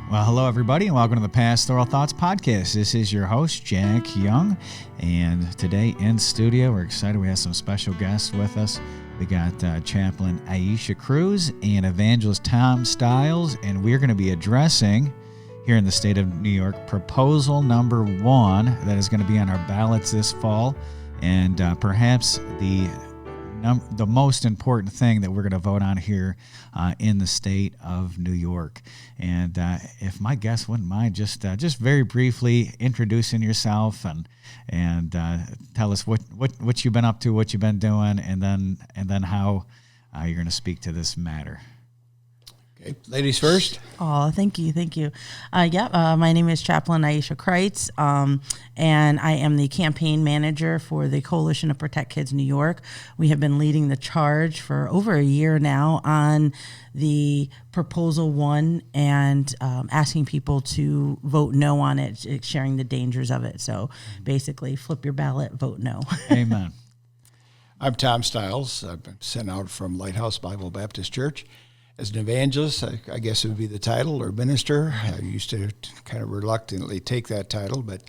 Well, hello, everybody, and welcome to the Pastoral Thoughts Podcast. This is your host, Jack Young, and today in studio, we're excited. We have some special guests with us. We got Chaplain Ayesha Kreutz and Evangelist Stiles, and we're going to be addressing, here in the state of New York, proposal number 1 that is going to be on our ballots this fall, and perhaps the most important thing that we're going to vote on here in the state of New York. And if my guest wouldn't mind, just very briefly introducing yourself and tell us what you've been up to, what you've been doing, and then how you're going to speak to this matter. Okay, ladies first. Oh, thank you. My name is Chaplain Ayesha Kreutz, and I am the campaign manager for the Coalition to Protect Kids New York. We have been leading the charge for over a year now on the Proposal 1 and asking people to vote no on it, sharing the dangers of it. So basically, flip your ballot, vote no. Amen. I'm Tom Stiles. I've been sent out from Lighthouse Bible Baptist Church as an evangelist. I guess it would be the title, or minister. I used to kind of reluctantly take that title, but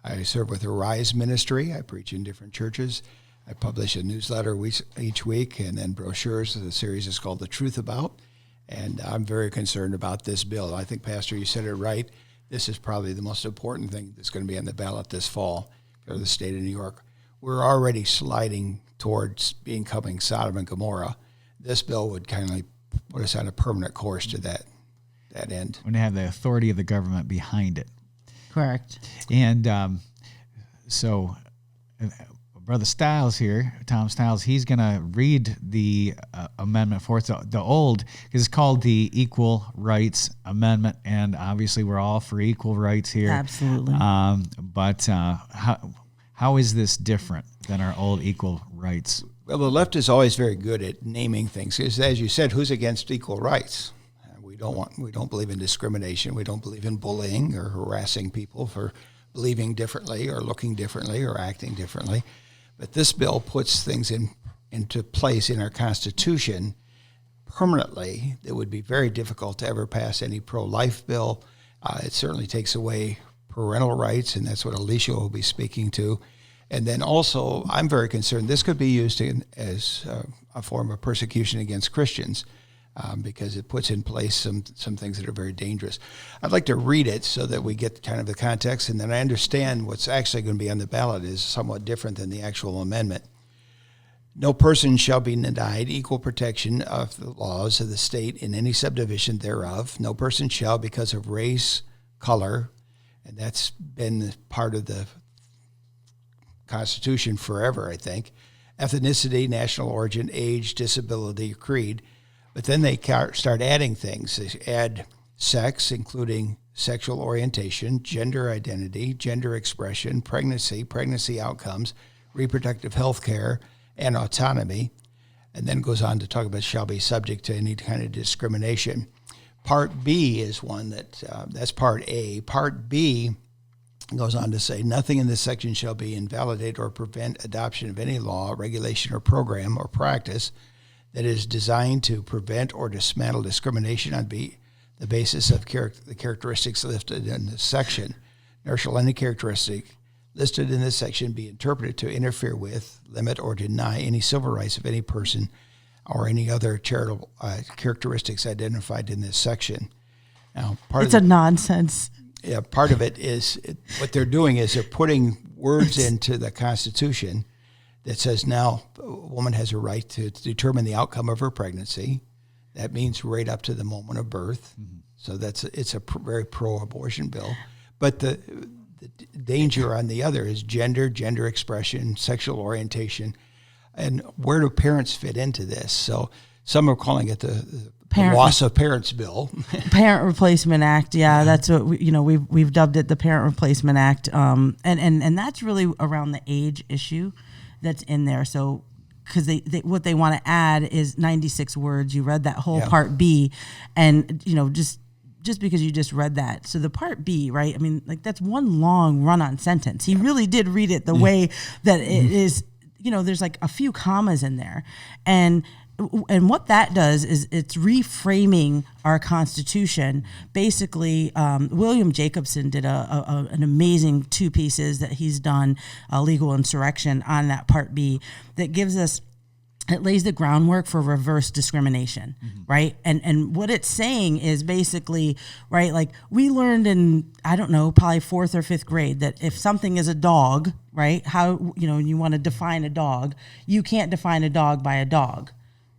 I serve with a Rise ministry. I preach in different churches. I publish a newsletter each week, and then brochures. The series is called The Truth About, and I'm very concerned about this bill. I think, Pastor, you said it right. This is probably the most important thing that's going to be on the ballot this fall for the state of New York. We're already sliding towards becoming Sodom and Gomorrah. This bill would kind of put us on a permanent course to that end. When they have the authority of the government behind it. Correct. And so Brother Stiles here, Tom Stiles, he's going to read the amendment for us, the old, because it's called the Equal Rights Amendment, and obviously we're all for equal rights here. Absolutely. But how is this different than our old equal rights? Well, the left is always very good at naming things. Because, as you said, who's against equal rights? We don't believe in discrimination. We don't believe in bullying or harassing people for believing differently or looking differently or acting differently. But this bill puts things into place in our Constitution permanently that would be very difficult to ever pass any pro-life bill. It certainly takes away parental rights, and that's what Alicia will be speaking to. And then also, I'm very concerned this could be used as a form of persecution against Christians because it puts in place some things that are very dangerous. I'd like to read it so that we get kind of the context, and then I understand what's actually going to be on the ballot is somewhat different than the actual amendment. No person shall be denied equal protection of the laws of the state in any subdivision thereof. No person shall, because of race, color, and that's been part of the Constitution forever, I think, ethnicity, national origin, age, disability, creed. But then they start adding things. They add sex, including sexual orientation, gender identity, gender expression, pregnancy outcomes, reproductive health care, and autonomy. And then goes on to talk about shall be subject to any kind of discrimination. Part B is one that's Part A. Part B goes on to say, nothing in this section shall be invalidate or prevent adoption of any law, regulation, or program or practice that is designed to prevent or dismantle discrimination on the basis of the characteristics listed in this section. Nor shall any characteristic listed in this section be interpreted to interfere with, limit, or deny any civil rights of any person or any other charitable characteristics identified in this section. Now, it's a nonsense. Yeah, part of it is what they're doing is they're putting words into the Constitution that says now a woman has a right to determine the outcome of her pregnancy. That means right up to the moment of birth. Mm-hmm. So it's a very pro-abortion bill. But the danger on the other is gender expression, sexual orientation, and where do parents fit into this? So some are calling it the loss of parents bill. Parent Replacement Act. Yeah, that's what we've dubbed it, the Parent Replacement Act. And that's really around the age issue that's in there. So because they what they want to add is 96 words. You read that whole Part B, and just because you just read that. So the Part B, right? I mean, like that's one long run-on sentence. He really did read it the way that it is. There's like a few commas in there, and and what that does is it's reframing our Constitution. Basically, William Jacobson did an amazing 2 pieces that he's done, Legal Insurrection, on that Part B, that gives us, it lays the groundwork for reverse discrimination, right? And what it's saying is basically, right, like we learned in, I don't know, probably 4th or 5th grade that if something is a dog, right, how, you want to define a dog, you can't define a dog by a dog,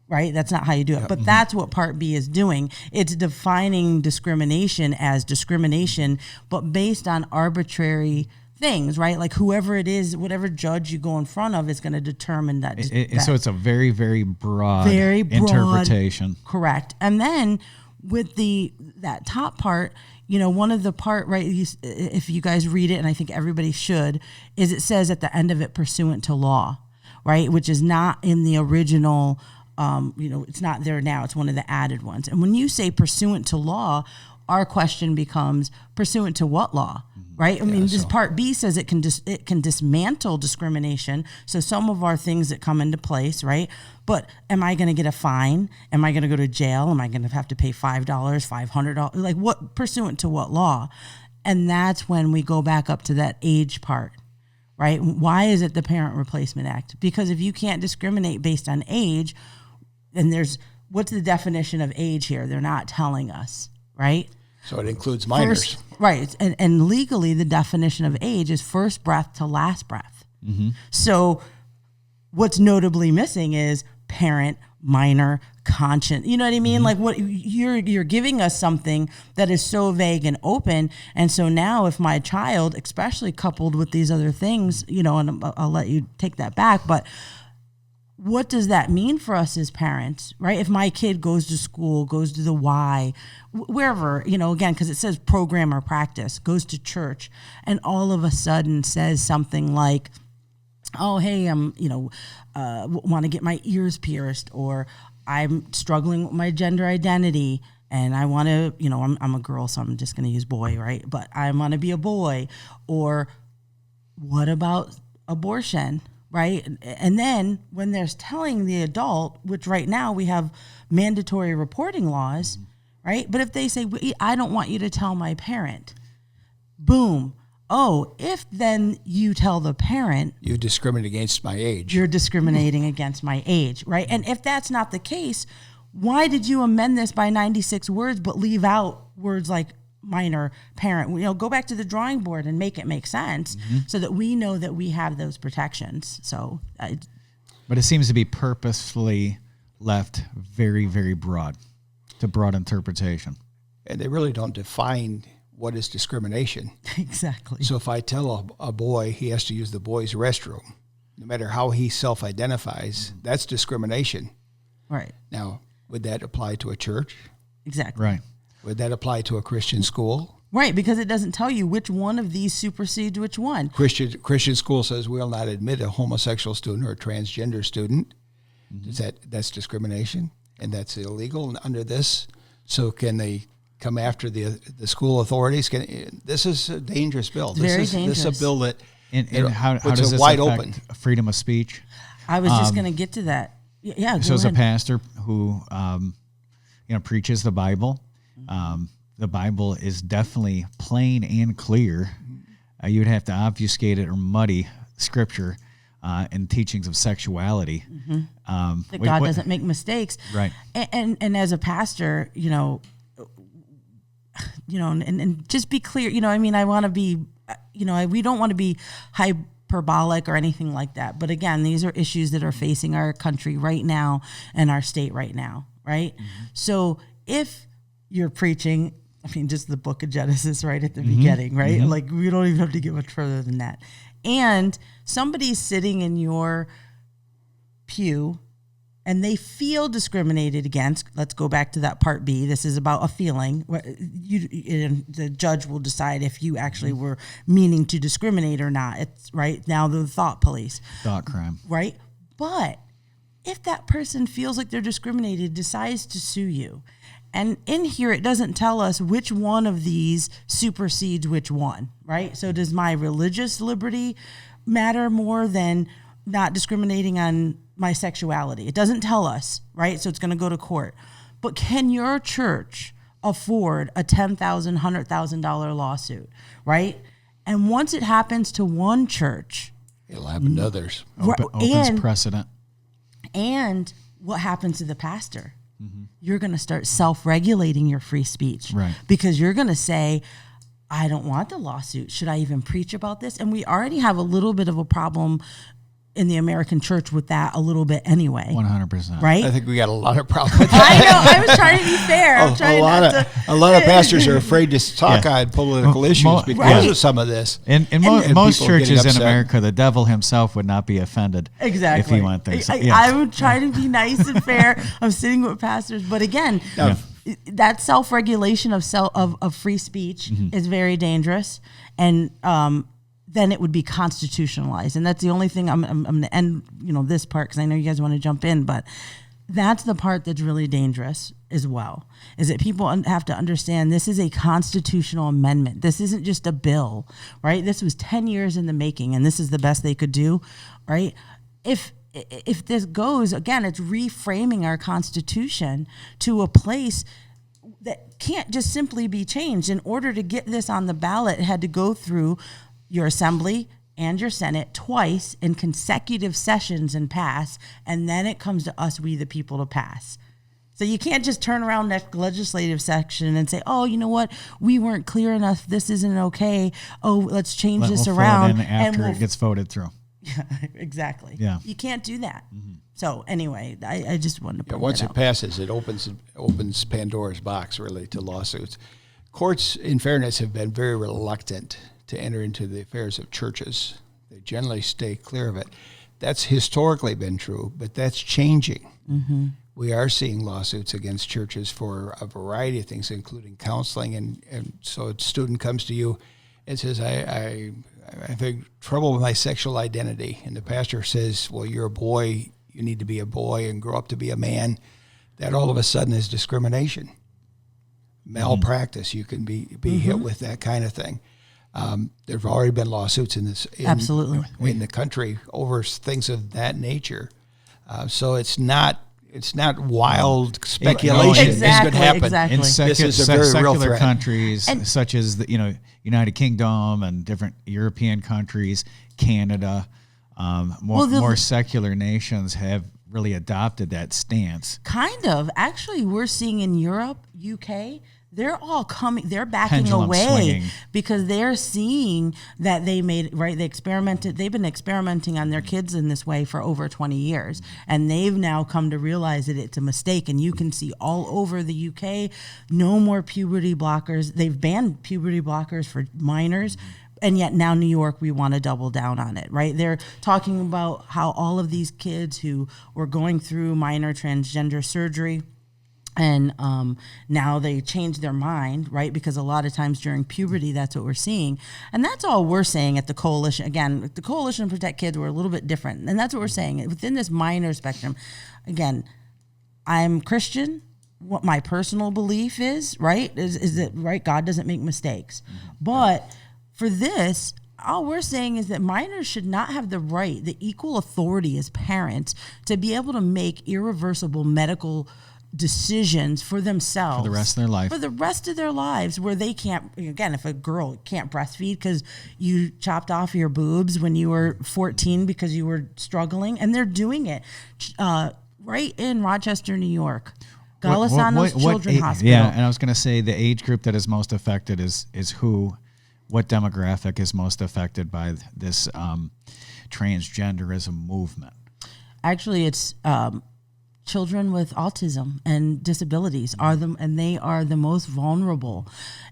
right? That's not how you do it. But that's what Part B is doing. It's defining discrimination as discrimination, but based on arbitrary things, right? Like whoever it is, whatever judge you go in front of is going to determine that. So it's a very, very broad interpretation. Correct. And then with that top part, one of the part, right, if you guys read it, and I think everybody should, is it says at the end of it, pursuant to law, right? Which is not in the original, it's not there now. It's one of the added ones. And when you say pursuant to law, our question becomes pursuant to what law? Right? I mean, this Part B says it can dismantle discrimination. So some of our things that come into place, right? But am I going to get a fine? Am I going to go to jail? Am I going to have to pay $5, $500? Like what, pursuant to what law? And that's when we go back up to that age part, right? Why is it the Parent Replacement Act? Because if you can't discriminate based on age, then what's the definition of age here? They're not telling us, right? So it includes minors. Right. And legally, the definition of age is first breath to last breath. So what's notably missing is parent, minor, conscience. You know what I mean? Like what you're giving us something that is so vague and open. And so now if my child, especially coupled with these other things, and I'll let you take that back, but what does that mean for us as parents, right? If my kid goes to school, goes to the Y, wherever, again, because it says program or practice, goes to church, and all of a sudden says something like, oh, hey, I'm, want to get my ears pierced, or I'm struggling with my gender identity, and I want to, I'm a girl, so I'm just going to use boy, right? But I want to be a boy. Or what about abortion? Right. And then when there's telling the adult, which right now we have mandatory reporting laws, right? But if they say, I don't want you to tell my parent, boom. Oh, if then you tell the parent, you discriminate against my age. You're discriminating against my age, right? And if that's not the case, why did you amend this by 96 words but leave out words like minor, parent? Go back to the drawing board and make it make sense so that we know that we have those protections. So, but it seems to be purposefully left very, very broad, to broad interpretation. And they really don't define what is discrimination. Exactly. So if I tell a boy he has to use the boys' restroom, no matter how he self-identifies, that's discrimination. Right. Now, would that apply to a church? Exactly. Right. Would that apply to a Christian school? Right, because it doesn't tell you which one of these supersedes which one. Christian school says we'll not admit a homosexual student or a transgender student. That's discrimination, and that's illegal under this. So can they come after the school authorities? This is a dangerous bill. Very dangerous. This is a bill that and how does this wide affect open freedom of speech? I was just going to get to that. Yeah. So as a pastor who preaches the Bible. The Bible is definitely plain and clear. You would have to obfuscate it or muddy Scripture in teachings of sexuality. That God doesn't make mistakes, right? And as a pastor, and just be clear. I want to be, we don't want to be hyperbolic or anything like that. But again, these are issues that are facing our country right now and our state right now, right? So if you're preaching, just the book of Genesis right at the beginning, right? Like we don't even have to get much further than that. And somebody's sitting in your pew and they feel discriminated against. Let's go back to that Part B. This is about a feeling. The judge will decide if you actually were meaning to discriminate or not. It's right now the thought police. Thought crime. Right? But if that person feels like they're discriminated, decides to sue you, and in here, it doesn't tell us which one of these supersedes which one, right? So does my religious liberty matter more than not discriminating on my sexuality. It doesn't tell us, right? So it's going to go to court. But can your church afford a $10,000, $100,000 lawsuit, right? And once it happens to one church, it'll happen to others. Opens precedent. And what happens to the pastor? You're going to start self-regulating your free speech, right? Because you're going to say, I don't want the lawsuit. Should I even preach about this? And we already have a little bit of a problem in the American church with that a little bit anyway. 100%. Right? I think we got a lot of problems with I that. know. I was trying to be fair. A lot of pastors are afraid to talk on political issues because of some of this. And most churches in America, the devil himself would not be offended exactly if he went there. So, I would try to be nice and fair. I'm sitting with pastors. But again, that self-regulation of free speech is very dangerous. And then it would be constitutionalized. And that's the only thing I'm going to end, this part, because I know you guys want to jump in, but that's the part that's really dangerous as well, is that people have to understand this is a constitutional amendment. This isn't just a bill, right? This was 10 years in the making, and this is the best they could do, right? If this goes, again, it's reframing our Constitution to a place that can't just simply be changed. In order to get this on the ballot, it had to go through your assembly and your Senate twice in consecutive sessions and pass, and then it comes to us, we the people, to pass. So you can't just turn around next legislative section and say, oh, you know what, we weren't clear enough, this isn't okay, oh, let's change this around. Fill it in after it gets voted through. Yeah, exactly. Yeah. You can't do that. So anyway, I just wanted to point once that it out. passes, it opens Pandora's box, really, to lawsuits. Courts, in fairness, have been very reluctant to enter into the affairs of churches. They generally stay clear of it. That's historically been true, but that's changing. We are seeing lawsuits against churches for a variety of things, including counseling. And so a student comes to you and says, I have trouble with my sexual identity. And the pastor says, well, you're a boy. You need to be a boy and grow up to be a man. That all of a sudden is discrimination. Malpractice. You can be hit with that kind of thing. There have already been lawsuits Absolutely in the country over things of that nature. So it's not wild speculation. This could happen. Exactly. In This is a very real secular threat. countries such as the United Kingdom and different European countries, Canada, more secular nations have really adopted that stance. Kind of. Actually, we're seeing in Europe, UK, they're all coming, they're backing Pendulum away swinging. because they're seeing that they've been experimenting on their kids in this way for over 20 years. And they've now come to realize that it's a mistake. And you can see all over the UK, no more puberty blockers. They've banned puberty blockers for minors. And yet now New York, we want to double down on it, right? They're talking about how all of these kids who were going through minor transgender surgery, and now they change their mind, right? Because a lot of times during puberty, that's what we're seeing. And that's all we're saying at the Coalition. Again, the Coalition to Protect Kids, we're a little bit different. And that's what we're saying. Within this minor spectrum, again, I'm Christian. What my personal belief is, right, is that, right, God doesn't make mistakes. But for this, all we're saying is that minors should not have the right, the equal authority as parents to be able to make irreversible medical decisions for themselves For the rest of their life. Where they can't, again, if a girl can't breastfeed because you chopped off your boobs when you were 14 because you were struggling, and they're doing it right in Rochester, New York. Golisano's Children's Hospital. Yeah, and I was going to say the age group that is most affected is who, what demographic is most affected by this transgenderism movement? Actually, it's children with autism and disabilities and they are the most vulnerable.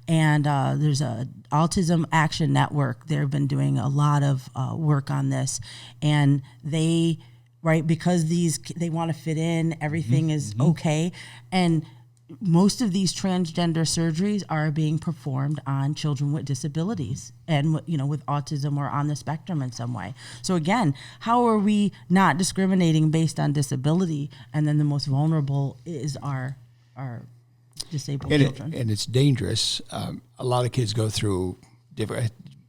And there's a Autism Action Network. They've been doing a lot of work on this, and they, right, because they want to fit in, everything is okay, and most of these transgender surgeries are being performed on children with disabilities and with autism or on the spectrum in some way. So again, how are we not discriminating based on disability, and then the most vulnerable is our disabled children? And it's dangerous. A lot of kids go through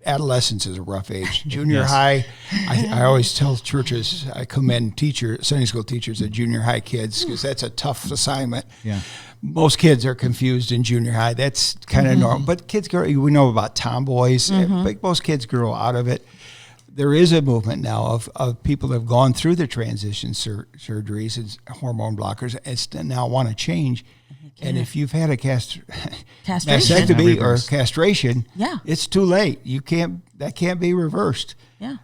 adolescence is a rough age. Junior high, I always tell churches, I commend Sunday school teachers at junior high kids, because that's a tough assignment. Yeah. Most kids are confused in junior high. That's kind of normal. But kids grow, we know about tomboys, but most kids grow out of it. There is a movement now of people that have gone through the transition surgeries and hormone blockers and now want to change. And if you've had a mastectomy or castration, it's too late. That can't be reversed. Yeah.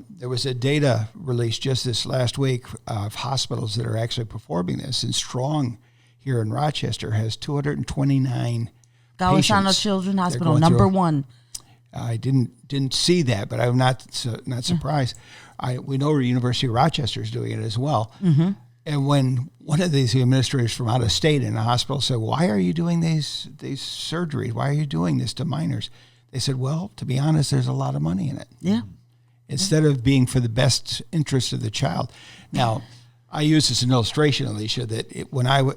There was a data released just this last week of hospitals that are actually performing this, and Strong here in Rochester has 229 Golisano Children's Hospital, number one. I didn't see that, but I'm not surprised. We know the University of Rochester is doing it as well. Mm-hmm. And when one of these administrators from out of state in a hospital said, "Why are you doing these surgeries? Why are you doing this to minors?" They said, "Well, to be honest, there's a lot of money in it." Yeah. Instead of being for the best interest of the child. Now, I use this as an illustration, Alicia, that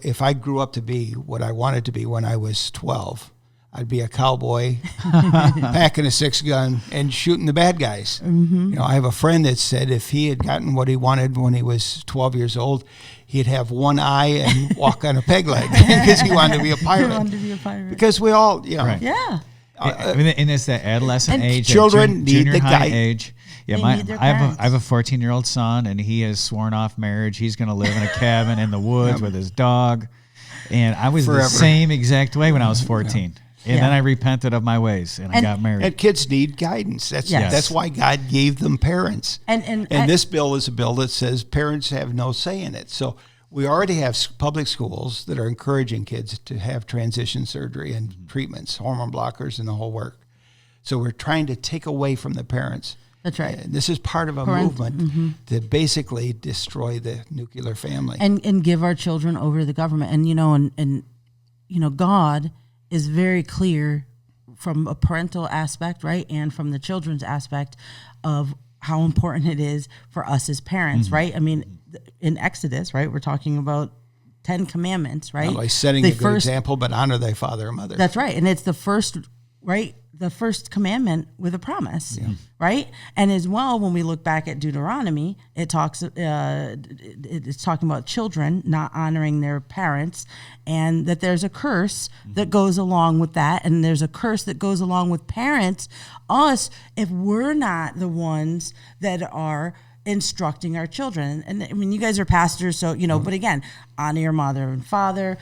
if I grew up to be what I wanted to be when I was 12, I'd be a cowboy packing a 6-gun and shooting the bad guys. Mm-hmm. I have a friend that said if he had gotten what he wanted when he was 12 years old, he'd have one eye and walk on a peg leg because he wanted to be a pirate. Because we all, Right. Yeah. And it's that adolescent age, children need junior the high guide. age. Yeah, I have a 14-year-old son, and he has sworn off marriage. He's going to live in a cabin in the woods with his dog. And I was the same exact way when I was 14. And then I repented of my ways, and I got married. And kids need guidance. That's why God gave them parents. And this bill is a bill that says parents have no say in it. So we already have public schools that are encouraging kids to have transition surgery and treatments, hormone blockers, and the whole work. So we're trying to take away from the parents. That's right. And this is part of a movement to basically destroy the nuclear family. And give our children over to the government. And God is very clear from a parental aspect, right, and from the children's aspect of how important it is for us as parents, right? I mean, in Exodus, right, we're talking about 10 commandments, right? Not like setting a good example, but honor thy father and mother. That's right, and it's the first, right, the first commandment with a promise, right? And as well, when we look back at Deuteronomy, it's talking about children not honoring their parents, and that there's a curse that goes along with that, and there's a curse that goes along with parents, us, if we're not the ones that are instructing our children. And I mean, you guys are pastors, so, but again, honor your mother and father,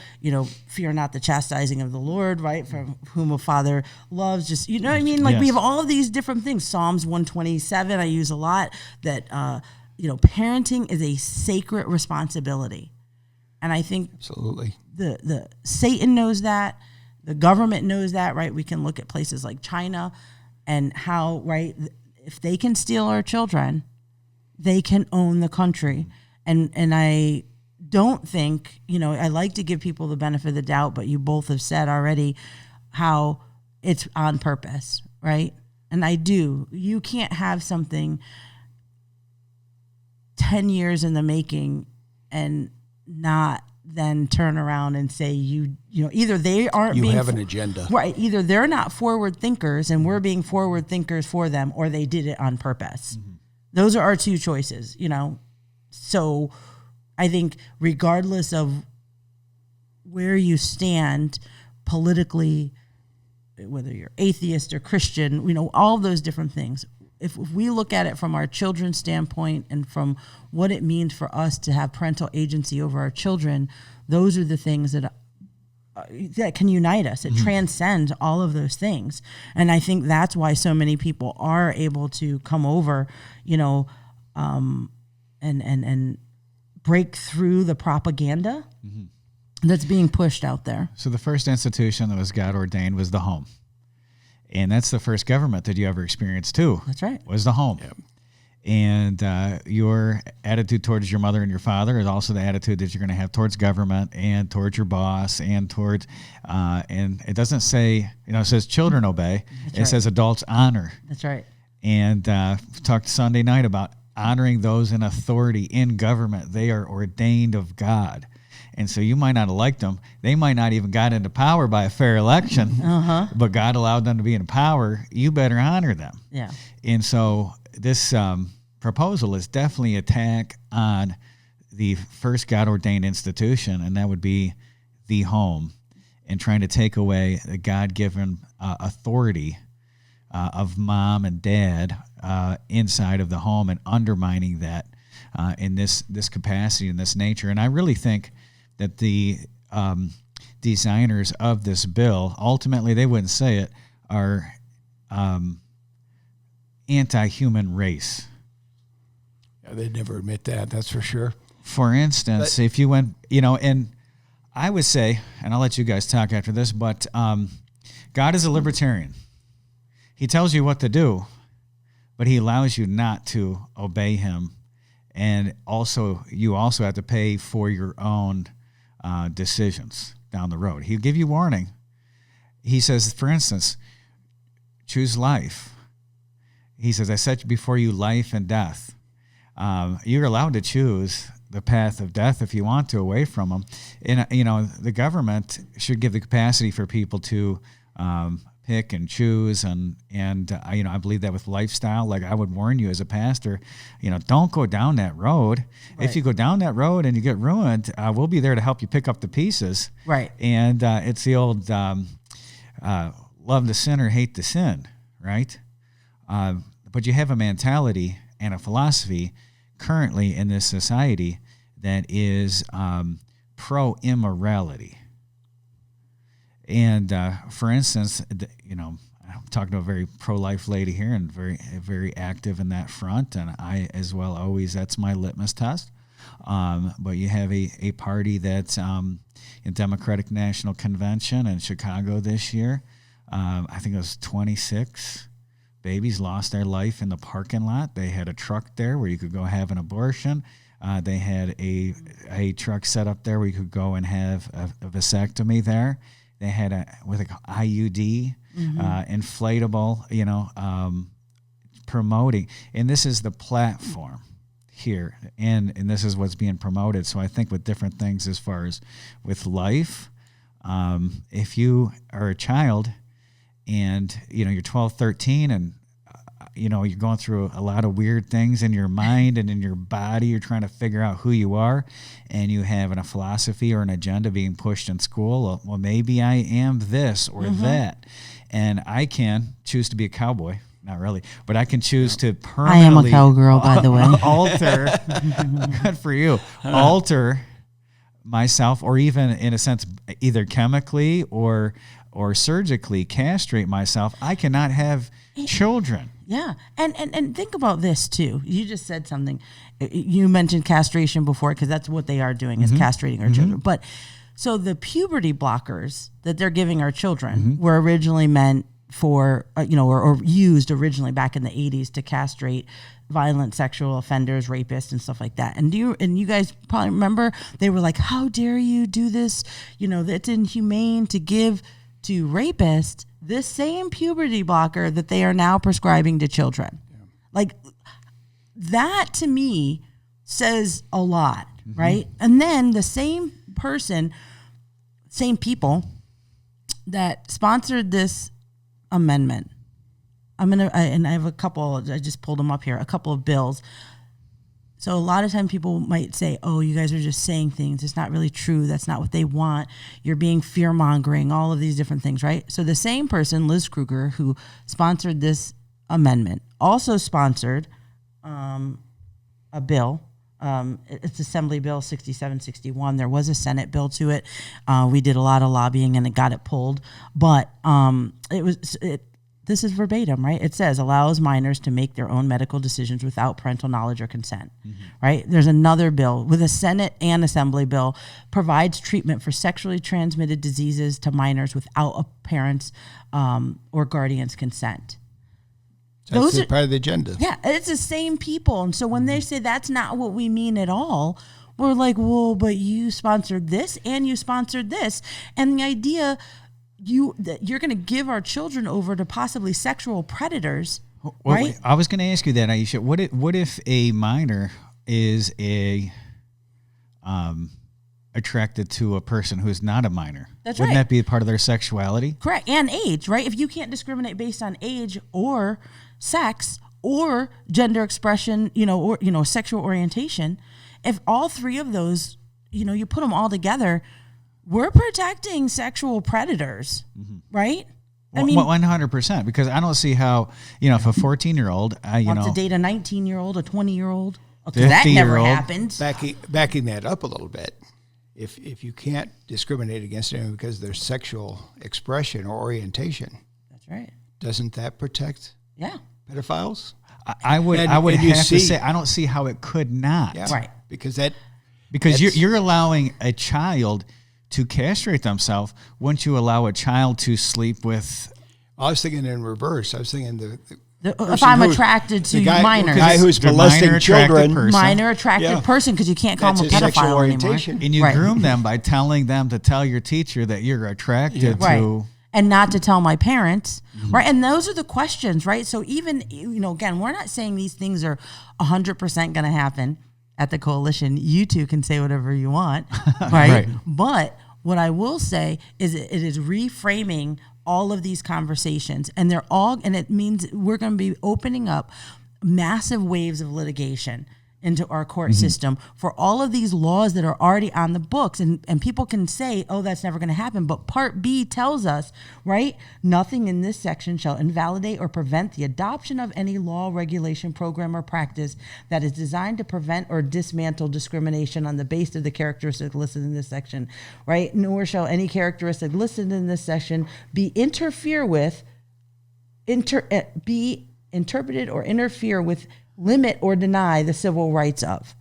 fear not the chastising of the Lord, right? From whom a father loves, just, what I mean? Like we have all of these different things. Psalms 127, I use a lot, that, parenting is a sacred responsibility. And I think absolutely the Satan knows that, the government knows that, right? We can look at places like China and how, right, if they can steal our children, they can own the country. And I don't think, I like to give people the benefit of the doubt, but you both have said already how it's on purpose, right? And I do. You can't have something 10 years in the making and not then turn around and say either they aren't you being have an agenda, right? Either they're not forward thinkers and we're being forward thinkers for them, or they did it on purpose. Mm-hmm. Those are our two choices, So I think regardless of where you stand politically, whether you're atheist or Christian, all those different things, if we look at it from our children's standpoint and from what it means for us to have parental agency over our children, those are the things that can unite us. It transcends all of those things. And I think that's why so many people are able to come over, and break through the propaganda that's being pushed out there. So the first institution that was God ordained was the home. And that's the first government that you ever experienced too. That's right. Was the home. Yep. And your attitude towards your mother and your father is also the attitude that you're going to have towards government and towards your boss and towards, and it doesn't say, it says children obey. It says adults honor. That's right. And talked Sunday night about honoring those in authority in government. They are ordained of God. And so you might not have liked them. They might not even got into power by a fair election, but God allowed them to be in power. You better honor them. Yeah. And so this proposal is definitely an attack on the first God-ordained institution, and that would be the home, and trying to take away the God-given authority of mom and dad inside of the home, and undermining that in this capacity and this nature. And I really think that the designers of this bill, ultimately they wouldn't say it, are anti-human race. Yeah, they'd never admit that, that's for sure. For instance, if you went, and I would say, and I'll let you guys talk after this, but God is a libertarian. He tells you what to do, but he allows you not to obey him. And also, you also have to pay for your own decisions down the road. He'll give you warning. He says, for instance, choose life. He says, I set before you life and death. You're allowed to choose the path of death if you want to, away from them. And, the government should give the capacity for people to pick and choose. And I believe that with lifestyle, like I would warn you as a pastor, don't go down that road. Right. If you go down that road and you get ruined, we'll be there to help you pick up the pieces. Right. And it's the old love the sinner, hate the sin, right? But you have a mentality and a philosophy currently in this society that is pro-immorality. And for instance, I'm talking to a very pro-life lady here, and very active in that front, and I as well always, that's my litmus test. But you have a party that's in Democratic National Convention in Chicago this year. I think it was 26 babies lost their life in the parking lot. They had a truck there where you could go have an abortion. They had a truck set up there where you could go and have a vasectomy there. They had with an IUD, inflatable, promoting. And this is the platform here. And this is what's being promoted. So I think with different things as far as with life, if you are a child and, you're 12, 13, and, you're going through a lot of weird things in your mind and in your body, you're trying to figure out who you are, and you have a philosophy or an agenda being pushed in school. Well, maybe I am this or that. And I can choose to be a cowboy. Not really, but I can choose to permanently. I am a cowgirl, by the way. Alter, good for you. Alter myself, or even in a sense, either chemically or surgically castrate myself. I cannot have children. Yeah. And think about this too. You just said something. You mentioned castration before, because that's what they are doing, is castrating our children. But so the puberty blockers that they're giving our children were originally meant for, or used originally back in the 80s to castrate violent sexual offenders, rapists, and stuff like that. And you guys probably remember, they were like, how dare you do this? That's inhumane to give to rapists this same puberty blocker that they are now prescribing to children. Yeah. Like, that to me says a lot, right? And then the same people that sponsored this amendment, and I have a couple, I just pulled them up here, a couple of bills. So a lot of times people might say, oh, you guys are just saying things. It's not really true. That's not what they want. You're being fear-mongering, all of these different things, right? So the same person, Liz Kruger, who sponsored this amendment, also sponsored a bill. It's Assembly Bill 6761. There was a Senate bill to it. We did a lot of lobbying and it got it pulled. But this is verbatim, right? It says, allows minors to make their own medical decisions without parental knowledge or consent, right? There's another bill with a Senate and Assembly bill, provides treatment for sexually transmitted diseases to minors without a parent's or guardian's consent. So that's part of the agenda. Yeah, it's the same people. And so when they say that's not what we mean at all, we're like, well, but you sponsored this and you sponsored this. And the idea that you're going to give our children over to possibly sexual predators, right? Wait, I was going to ask you that, Ayesha. What if a minor is a attracted to a person who's not a minor? That's Wouldn't right. that be a part of their sexuality? Correct. And age, right? If you can't discriminate based on age or sex or gender expression, or, sexual orientation, if all three of those, you put them all together, we're protecting sexual predators, right? I mean, 100%, because I don't see how, if a 14-year-old, wants to date a 19-year-old, a 20-year-old. Okay, that never 50-year-old. happened. Backing that up a little bit, if you can't discriminate against anyone because of their sexual expression or orientation, That's right. doesn't that protect Yeah. pedophiles? I would And have you to see- say I don't see how it could not. Yeah, Right. Because Because that's- you're allowing a child to castrate themselves. Wouldn't you allow a child to sleep with? I was thinking in reverse. I was thinking If person I'm who- attracted to the guy, minors, the guy who's The molesting minor attracted children, person. minor attracted Yeah. person, because you can't call that's them a his sexual pedophile orientation. anymore. And you Right. groom them by telling them to tell your teacher that you're attracted Right. to. And not to tell my parents, right? And those are the questions, right? So even, again, we're not saying these things are 100% going to happen at the coalition. You two can say whatever you want, right? Right. But what I will say is it is reframing all of these conversations, and it means we're going to be opening up massive waves of litigation into our court system for all of these laws that are already on the books. And people can say, oh, that's never going to happen. But Part B tells us, right, nothing in this section shall invalidate or prevent the adoption of any law, regulation, program, or practice that is designed to prevent or dismantle discrimination on the basis of the characteristic listed in this section, right? Nor shall any characteristic listed in this section be be interpreted or interfere with, limit or deny the civil rights of.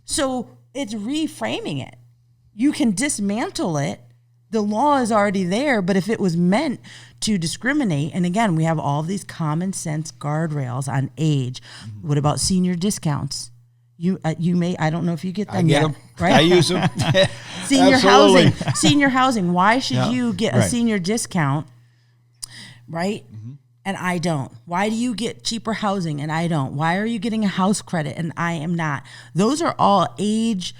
So it's reframing it. You can dismantle it. The law is already there, but if it was meant to discriminate, and again, we have all these common sense guardrails on age. What about senior discounts? You may, I don't know if you get them I get yet, them. right? I use them. Senior housing. Why should Yeah. you get a Right. senior discount, right? And I don't? Why do you get cheaper housing and I don't? Why are you getting a house credit and I am not? Those are all age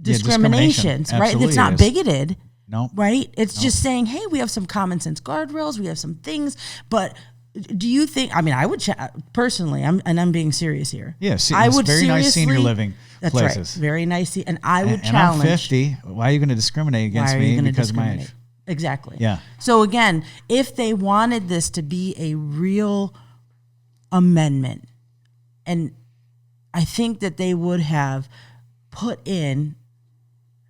discriminations, discrimination. right? Absolutely It's not it is. bigoted. No. Right? It's just saying, hey, we have some common sense guardrails, we have some things, but do you think, I would personally, I'm being serious here. Yeah, I would very nice senior seriously- living That's places. right. Very nice. And I would And challenge. I'm 50. Why are you going to discriminate against Why are you me gonna because of my age? discriminate? Exactly. Yeah. So again, if they wanted this to be a real amendment, and I think that they would have put in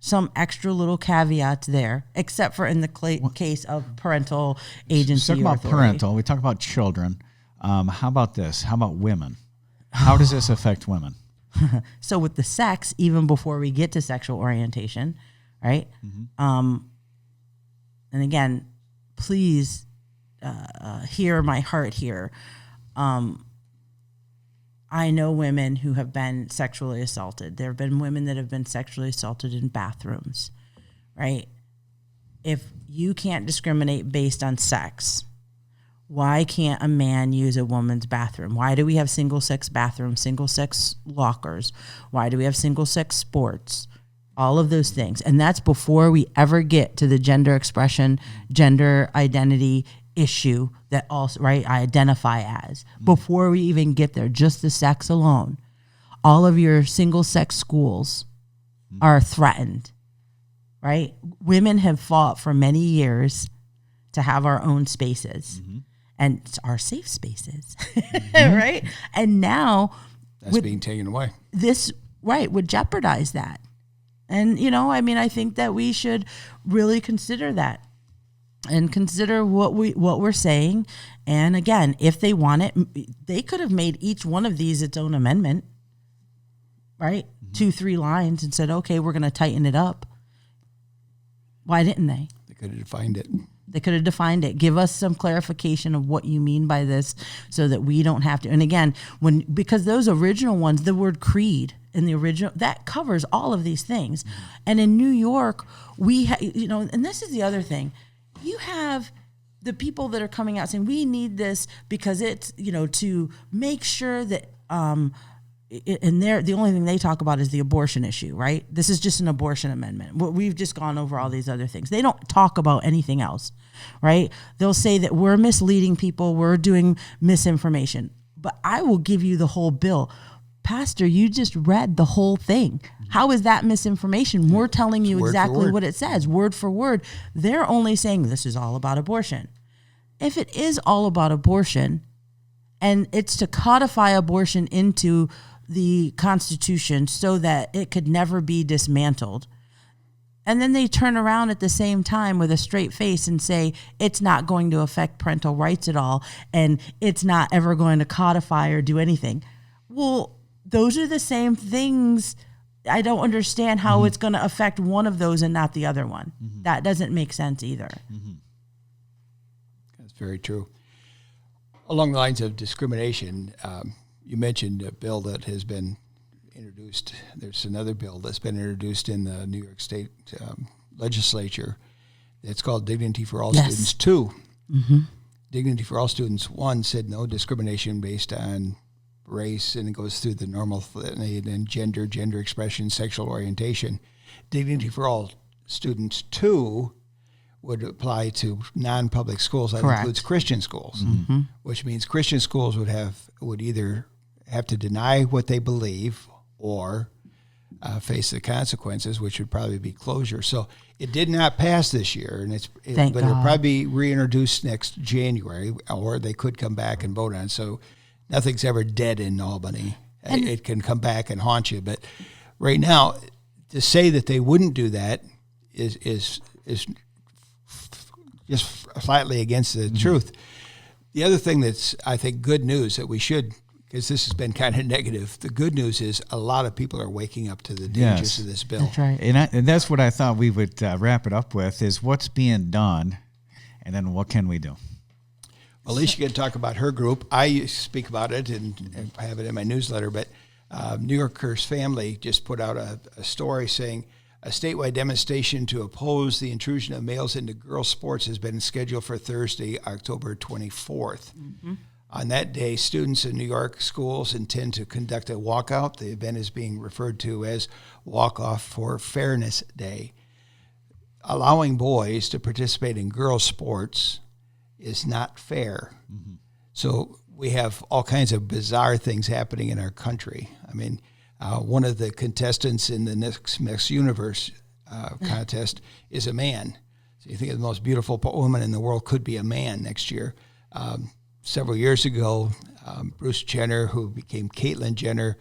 some extra little caveats there, except for in the case of parental agency. Let's talk or about authority. parental. We talk about children. How about this? How about women? How does this affect women? So with the sex, even before we get to sexual orientation, right? And again, please hear my heart here. I know women who have been sexually assaulted. There have been women that have been sexually assaulted in bathrooms, right? If you can't discriminate based on sex, why can't a man use a woman's bathroom? Why do we have single-sex bathrooms, single-sex lockers? Why do we have single-sex sports? All of those things. And that's before we ever get to the gender expression, gender identity issue that also, right, I identify as. Before we even get there, just the sex alone, all of your single-sex schools are threatened, right? Women have fought for many years to have our own spaces. And it's our safe spaces, right? And now That's being taken away. this, right, would jeopardize that. And, I think that we should really consider that and consider what we're saying. And again, if they want it, they could have made each one of these its own amendment, right? 2-3 lines and said, okay, we're going to tighten it up. Why didn't they? They could have defined it. They could have defined it. Give us some clarification of what you mean by this so that we don't have to. And again, because those original ones, the word creed in the original, that covers all of these things. And in New York, and this is the other thing. You have the people that are coming out saying, we need this because it's, to make sure that and the only thing they talk about is the abortion issue, right? This is just an abortion amendment. We've just gone over all these other things. They don't talk about anything else, right? They'll say that we're misleading people, we're doing misinformation. But I will give you the whole bill. Pastor, you just read the whole thing. How is that misinformation? We're telling you exactly what it says, word for word. They're only saying this is all about abortion. If it is all about abortion, and it's to codify abortion into the Constitution so that it could never be dismantled, and then they turn around at the same time with a straight face and say it's not going to affect parental rights at all, and it's not ever going to codify or do anything. Well, those are the same things. I don't understand how it's going to affect one of those and not the other one. That doesn't make sense either. That's very true. Along the lines of discrimination, you mentioned a bill that has been introduced. There's another bill that's been introduced in the New York State legislature. It's called Dignity for All Students 2. Dignity for All Students 1 said no discrimination based on race, and it goes through the normal litany, and gender expression, sexual orientation. Dignity for All Students 2 would apply to non-public schools. That includes Christian schools, which means Christian schools would either have to deny what they believe or face the consequences, which would probably be closure. So it did not pass this year, and but it'll probably be reintroduced next January, or they could come back and vote on it. So nothing's ever dead in Albany. It can come back and haunt you. But right now, to say that they wouldn't do that is just flatly against the truth. The other thing that's, I think, good news that we should, because this has been kind of negative, the good news is a lot of people are waking up to the dangers of this bill. That's right. And that's what I thought we would wrap it up with, is what's being done, and then what can we do? Well, Alicia can talk about her group. I speak about it and have it in my newsletter, but New Yorker's Family just put out a story saying a statewide demonstration to oppose the intrusion of males into girls' sports has been scheduled for Thursday, October 24th. On that day, students in New York schools intend to conduct a walkout. The event is being referred to as Walk Off for Fairness Day. Allowing boys to participate in girls' sports is not fair. So we have all kinds of bizarre things happening in our country. I mean, one of the contestants in the next Miss Universe contest is a man. So you think of the most beautiful woman in the world could be a man next year. Several years ago, Bruce Jenner, who became Caitlyn Jenner,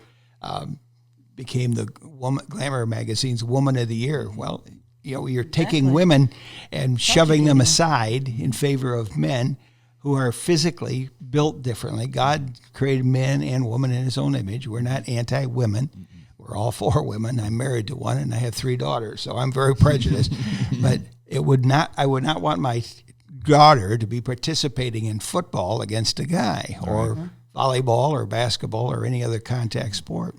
became the Glamour magazine's Woman of the Year. Well, you know, you're taking women and shoving them aside in favor of men who are physically built differently. God created men and women in his own image. We're not anti-women. We're all for women. I'm married to one, and I have 3 daughters, so I'm very prejudiced. But I would not want my daughter to be participating in football against a guy, or volleyball or basketball or any other contact sport.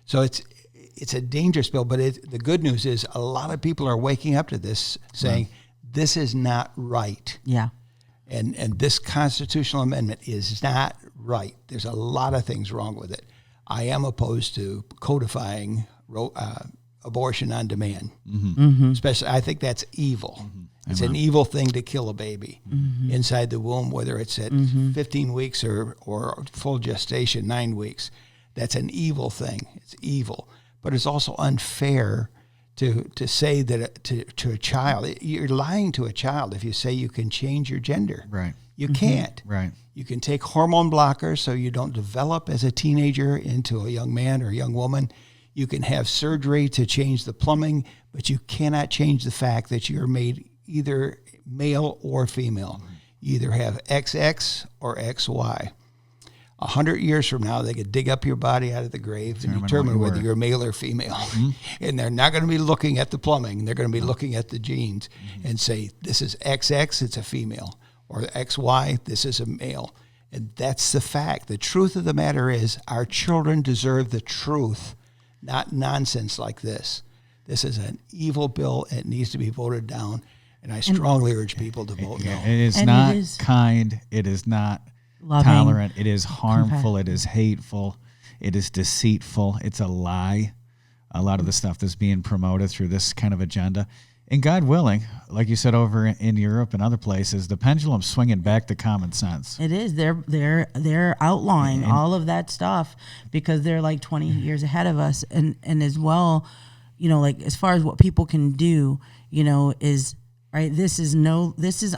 So it's a dangerous bill, but the good news is a lot of people are waking up to this, saying this is not right. Yeah. And this constitutional amendment is not right. There's a lot of things wrong with it. I am opposed to codifying abortion on demand. Especially, I think that's evil. It's an evil thing to kill a baby inside the womb, whether it's at 15 weeks or full gestation, 9 weeks. That's an evil thing. It's evil. But it's also unfair to say that to a child. You're lying to a child if you say you can change your gender. Right. You can't. Right. You can take hormone blockers so you don't develop as a teenager into a young man or young woman. You can have surgery to change the plumbing, but you cannot change the fact that you're made either male or female. You either have XX or XY. 100 years from now, they could dig up your body out of the grave and determine whether you're male or female. And they're not going to be looking at the plumbing. They're going to be looking at the genes and say, this is XX, it's a female, or XY, this is a male. And that's the fact. The truth of the matter is our children deserve the truth, not nonsense like this. This is an evil bill. It needs to be voted down. And I strongly urge people to vote no. It is not kind. It is not loving, tolerant. It is harmful. It is hateful. It is deceitful. It's a lie. A lot of the stuff that's being promoted through this kind of agenda. And God willing, like you said, over in Europe and other places, the pendulum's swinging back to common sense. It is. They're outlawing all of that stuff because they're like 20 years ahead of us. And as well, like as far as what people can do, is right. This is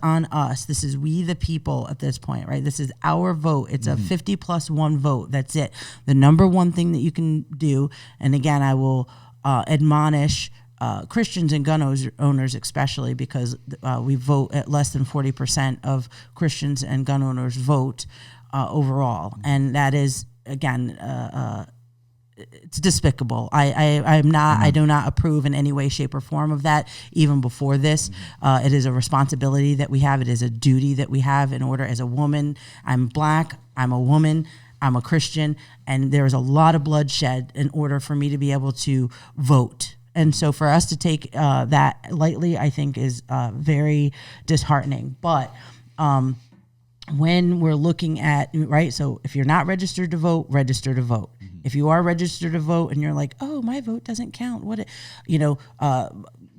on us. This is we the people at this point, right? This is our vote. It's a 50+1 vote. That's it. The number one thing that you can do. And again, I will admonish Christians and gun owners especially, because we vote at less than 40% of Christians and gun owners vote overall. And that is, again, it's despicable. I do not approve in any way, shape, or form of that. Even before this, it is a responsibility that we have. It is a duty that we have in order as a woman. I'm Black. I'm a woman. I'm a Christian, and there's a lot of bloodshed in order for me to be able to vote. And so for us to take that lightly, I think is very disheartening. But when we're looking at, right, so if you're not registered to vote, register to vote. Mm-hmm. If you are registered to vote and you're like, oh, my vote doesn't count,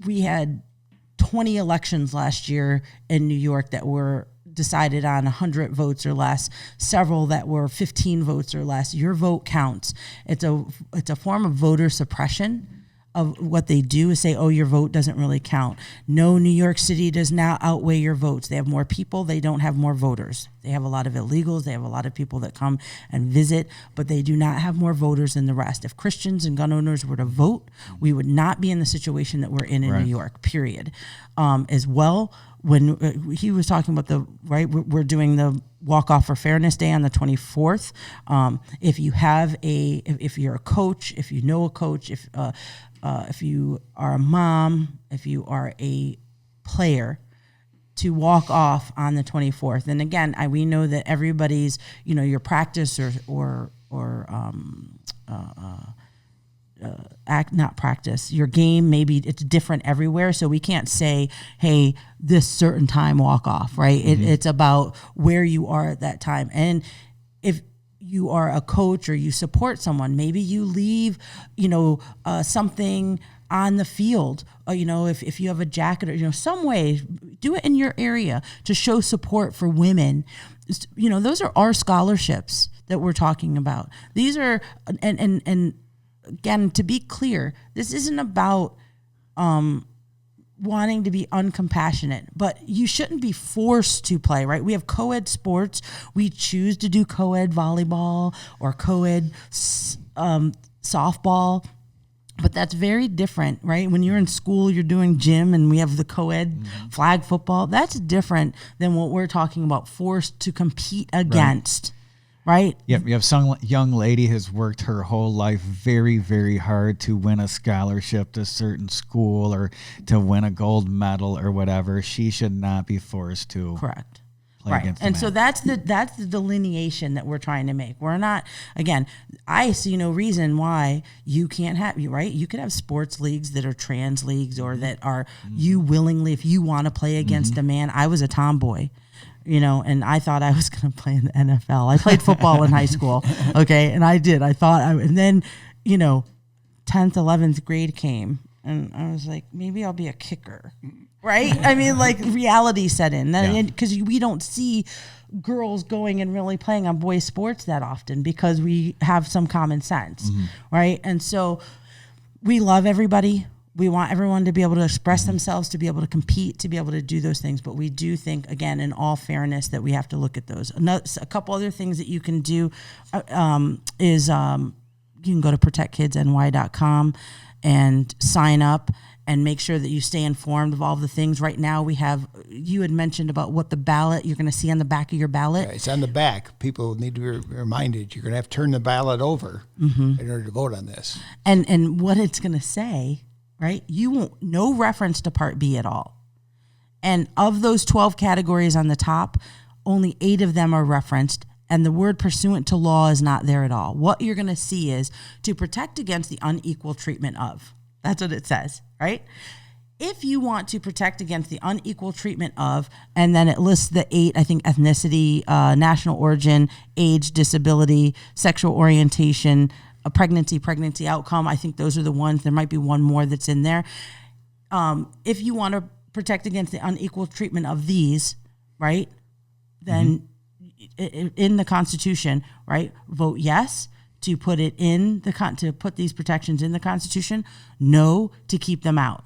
we had 20 elections last year in New York that were decided on 100 votes or less, several that were 15 votes or less. Your vote counts. It's a form of voter suppression. Of what they do is say, oh, your vote doesn't really count. No, New York City does not outweigh your votes. They have more people. They don't have more voters. They have a lot of illegals. They have a lot of people that come and visit, but they do not have more voters than the rest. If Christians and gun owners were to vote, we would not be in the situation that we're in New York, period. As well, when he was talking about we're doing the Walk Off for Fairness Day on the 24th. If you're a coach, if you know a coach, if you are a mom, if you are a player, to walk off on the 24th. And again, we know that everybody's, your practice not practice, your game, maybe it's different everywhere. So we can't say, hey, this certain time walk off, right? Mm-hmm. It's about where you are at that time. And if you are a coach or you support someone, maybe you leave, something on the field, or, if you have a jacket or, some way, do it in your area to show support for women. Those are our scholarships that we're talking about. These are, and again, to be clear, this isn't about, wanting to be uncompassionate, but you shouldn't be forced to play, right? We have co-ed sports. We choose to do co-ed volleyball or co-ed softball, but that's very different, right? When you're in school, you're doing gym and we have the co-ed flag football. That's different than what we're talking about, forced to compete against. Right? Yep. You have some young lady has worked her whole life very, very hard to win a scholarship to a certain school or to win a gold medal or whatever. She should not be forced to. Correct. Right. And so that's the delineation that we're trying to make. We're not, again, I see no reason why you can't have, right? You could have sports leagues that are trans leagues or that are you willingly, if you want to play against a man. I was a tomboy. And I thought I was going to play in the NFL. I played football in high school, okay, and I did. And then, 10th, 11th grade came, and I was like, maybe I'll be a kicker, right? I mean, like, reality set in. Because we don't see girls going and really playing on boys' sports that often because we have some common sense, right? And so we love everybody. We want everyone to be able to express themselves, to be able to compete, to be able to do those things. But we do think, again, in all fairness, that we have to look at those. A couple other things that you can do is you can go to protectkidsny.com and sign up and make sure that you stay informed of all the things. Right now you had mentioned about what the ballot, you're going to see on the back of your ballot. Yeah, it's on the back. People need to be reminded, you're going to have to turn the ballot over in order to vote on this. And what it's going to say, right? You won't, no reference to Part B at all. And of those 12 categories on the top, only 8 of them are referenced, and the word pursuant to law is not there at all. What you're going to see is to protect against the unequal treatment of. That's what it says, right? if you want to protect against the unequal treatment of, and then it lists the 8, I think, ethnicity, national origin, age, disability, sexual orientation, a pregnancy outcome. I think those are the ones. There might be one more that's in there. If you want to protect against the unequal treatment of these, right, then in the Constitution, right, vote yes to put it in to put these protections in the Constitution, no to keep them out.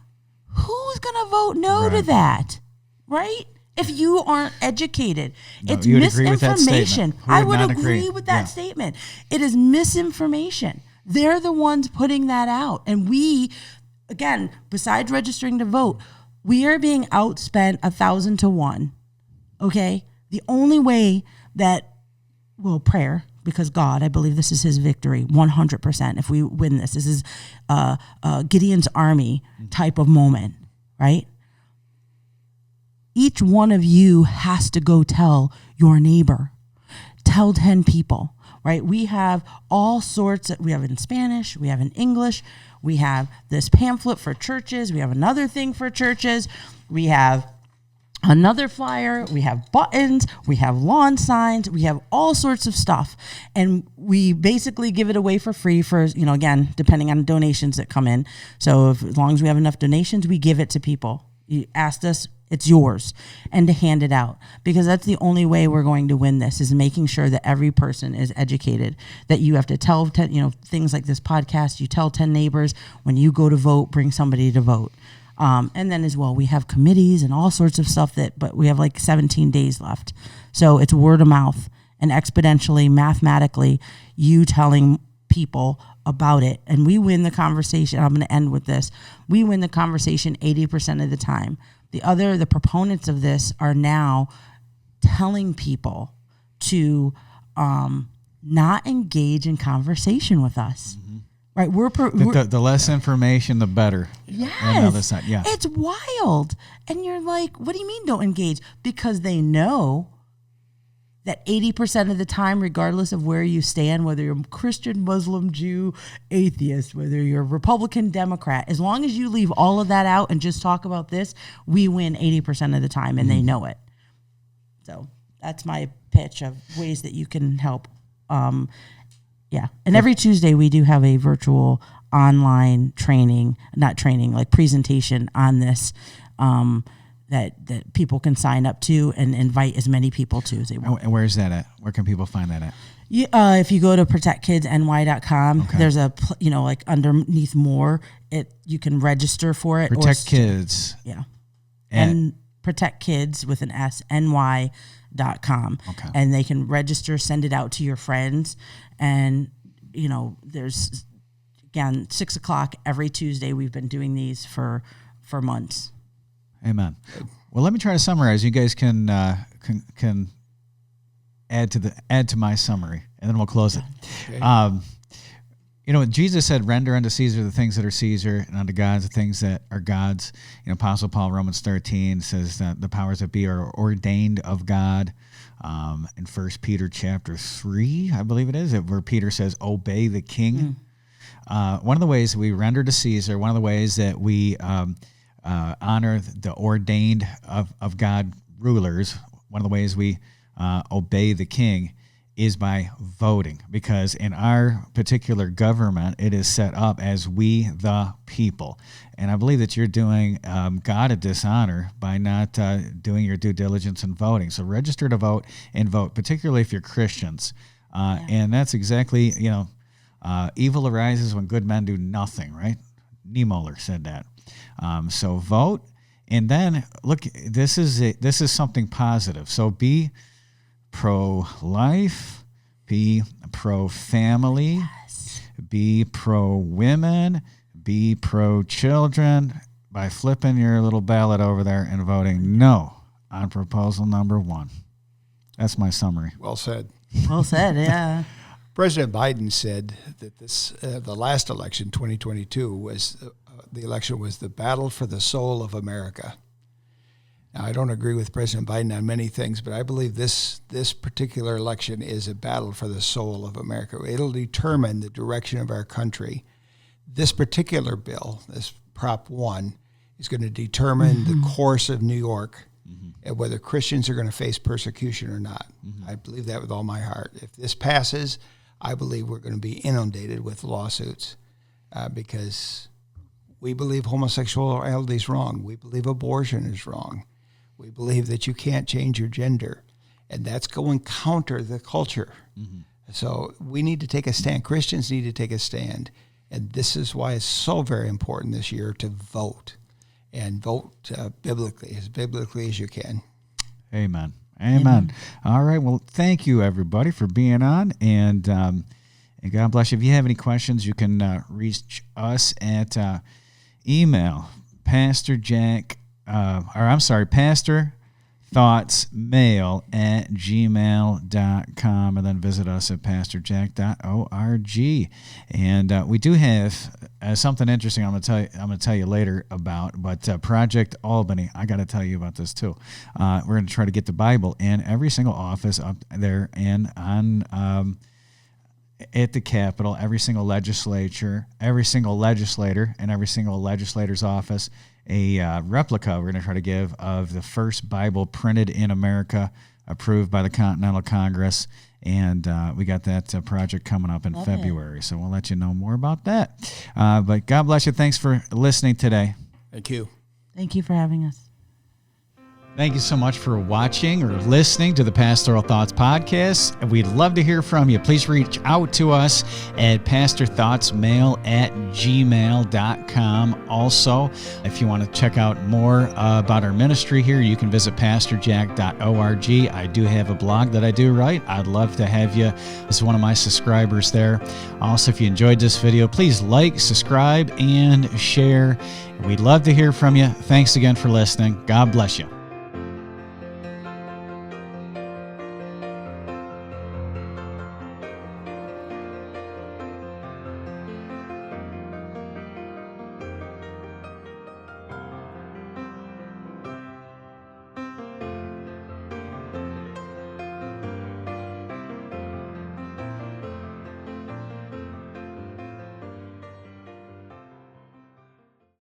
Who's going to vote no to that, right? If you aren't educated, it's misinformation. I would agree with that statement. It is misinformation. They're the ones putting that out. And we, again, besides registering to vote, we are being outspent 1,000 to 1. Okay? The only way that, prayer, because God, I believe this is his victory, 100%. If we win this, this is Gideon's army type of moment, right? Each one of you has to go tell your neighbor, tell 10 people, right? We have all sorts we have in Spanish, we have in English, we have this pamphlet for churches, we have another thing for churches, we have another flyer, we have buttons, we have lawn signs, we have all sorts of stuff. And we basically give it away for free for, again, depending on donations that come in. So as long as we have enough donations, we give it to people. You asked us, it's yours, and to hand it out, because that's the only way we're going to win this, is making sure that every person is educated, that you have to tell 10, things like this podcast, you tell 10 neighbors, when you go to vote, bring somebody to vote. And then as well, we have committees and all sorts of stuff but we have like 17 days left. So it's word of mouth and exponentially, mathematically, you telling people about it. And we win the conversation. I'm going to end with this. We win the conversation 80% of the time. The proponents of this are now telling people to not engage in conversation with us. Mm-hmm. Right, the less information, the better. Yes, on the other side. Yeah, it's wild, and you're like, "What do you mean don't engage?" Because they know that 80% of the time, regardless of where you stand, whether you're Christian, Muslim, Jew, atheist, whether you're Republican, Democrat, as long as you leave all of that out and just talk about this, we win 80% of the time, and they know it. So that's my pitch of ways that you can help. Yeah. And every Tuesday we do have a virtual online presentation on this that people can sign up to and invite as many people to as they want. And where's that at? Where can people find that at? If you go to protectkidsny.com, there's a, underneath more, you can register for it. Protect Kids. Yeah. And Protect Kids with an S, ny.com. Okay. And they can register, send it out to your friends. And, there's, again, 6:00 every Tuesday. We've been doing these for months. Amen. Well, let me try to summarize. You guys can add to my summary, and then we'll close it. Okay. Jesus said, "Render unto Caesar the things that are Caesar, and unto God the things that are God's." Apostle Paul, Romans 13, says that the powers that be are ordained of God. In 1 Peter chapter 3, I believe it is, where Peter says, "Obey the king." One of the ways we render to Caesar, one of the ways that we honor the ordained of God rulers, one of the ways we obey the king is by voting, because in our particular government, it is set up as we the people. And I believe that you're doing God a dishonor by not doing your due diligence in voting. So register to vote and vote, particularly if you're Christians. And that's exactly, evil arises when good men do nothing, right? Niemöller said that. So vote, and then look, this is something positive. So be pro-life, be pro-family, be pro-women, be pro-children by flipping your little ballot over there and voting no on proposal number 1. That's my summary. Well said. Well said, yeah. President Biden said that the last election, 2022, was the election was the battle for the soul of America. Now, I don't agree with President Biden on many things, but I believe this particular election is a battle for the soul of America. It'll determine the direction of our country. This particular bill, this Prop 1, is going to determine the course of New York and whether Christians are going to face persecution or not. I believe that with all my heart. If this passes, I believe we're going to be inundated with lawsuits because we believe homosexuality is wrong. We believe abortion is wrong. We believe that you can't change your gender, and that's going counter the culture. So we need to take a stand. Christians need to take a stand, and this is why it's so very important this year to vote, and vote biblically as you can. Amen. Amen. All right. Well, thank you, everybody, for being on, and God bless you. If you have any questions, you can reach us at email, pastorthoughtsmail@gmail.com, and then visit us at pastorjack.org. And we do have something interesting I'm going to tell you later about, but Project Albany, I got to tell you about this too. We're going to try to get the Bible in every single office up there and on at the Capitol, every single legislator, and every single legislator's office, a replica we're going to try to give of the first Bible printed in America, approved by the Continental Congress. And we got that project coming up in February. So we'll let you know more about that. But God bless you. Thanks for listening today. Thank you. Thank you for having us. Thank you so much for watching or listening to the Pastoral Thoughts podcast. We'd love to hear from you. Please reach out to us at pastorthoughtsmail@gmail.com. Also, if you want to check out more about our ministry here, you can visit pastorjack.org. I do have a blog that I do write. I'd love to have you as one of my subscribers there. Also, if you enjoyed this video, please like, subscribe, and share. We'd love to hear from you. Thanks again for listening. God bless you.